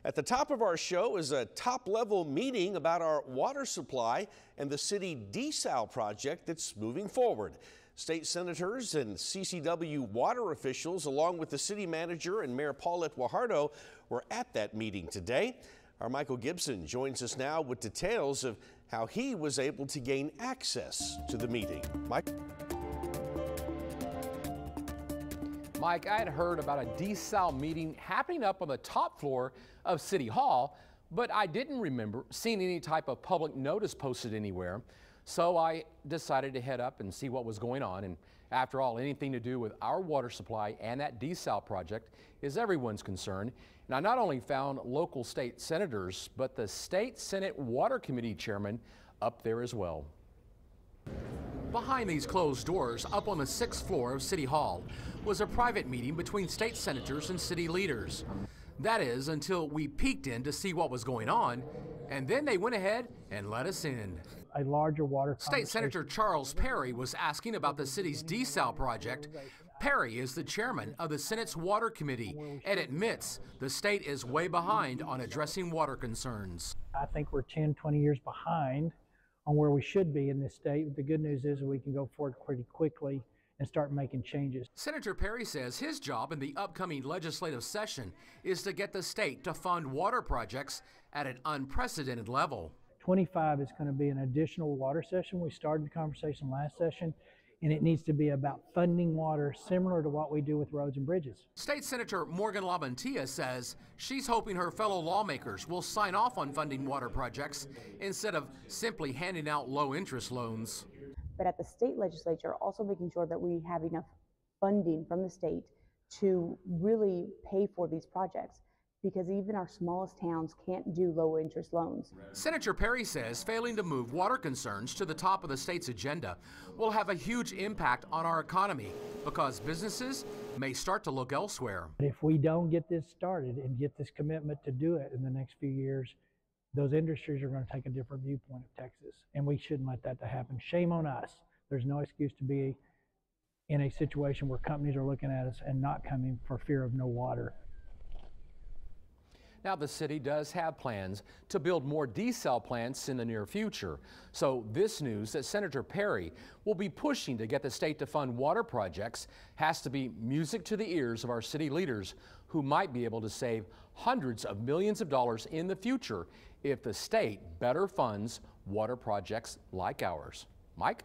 At the top of our show is a top-level meeting about our water supply and the city Desal project that's moving forward. State senators and CCW water officials, along with the city manager and Mayor Paulette Guajardo, were at that meeting today. Our Michael Gibson joins us now with details of how he was able to gain access to the meeting. Mike, I had heard about a Desal meeting happening up on the top floor of City Hall, but I didn't remember seeing any type of public notice posted anywhere. So I decided to head up and see what was going on. And after all, anything to do with our water supply and that Desal project is everyone's concern. And I not only found local state senators, but the State Senate Water Committee chairman up there as well. Behind these closed doors, up on the 6th floor of City Hall, was a private meeting between state senators and city leaders. That is, until we peeked in to see what was going on, and then they went ahead and let us in. A larger water State Senator Charles Perry was asking about the city's Desal project. Perry is the chairman of the Senate's Water Committee and admits the state is way behind on addressing water concerns. I think we're 10, 20 years behind on where we should be in this state. The good news is we can go forward pretty quickly and start making changes. Senator Perry says his job in the upcoming legislative session is to get the state to fund water projects at an unprecedented level. 25 is going to be an additional water session. We started the conversation last session, and it needs to be about funding water similar to what we do with roads and bridges. State Senator Morgan LaMantia says she's hoping her fellow lawmakers will sign off on funding water projects instead of simply handing out low-interest loans. But at the state legislature, also making sure that we have enough funding from the state to really pay for these projects, because even our smallest towns can't do low-interest loans. Senator Perry says failing to move water concerns to the top of the state's agenda will have a huge impact on our economy because businesses may start to look elsewhere. If we don't get this started and get this commitment to do it in the next few years, those industries are going to take a different viewpoint of Texas, and we shouldn't let that to happen. Shame on us. There's no excuse to be in a situation where companies are looking at us and not coming for fear of no water. Now, the city does have plans to build more Desal plants in the near future. So this news that Senator Perry will be pushing to get the state to fund water projects has to be music to the ears of our city leaders, who might be able to save hundreds of millions of dollars in the future if the state better funds water projects like ours. Mike?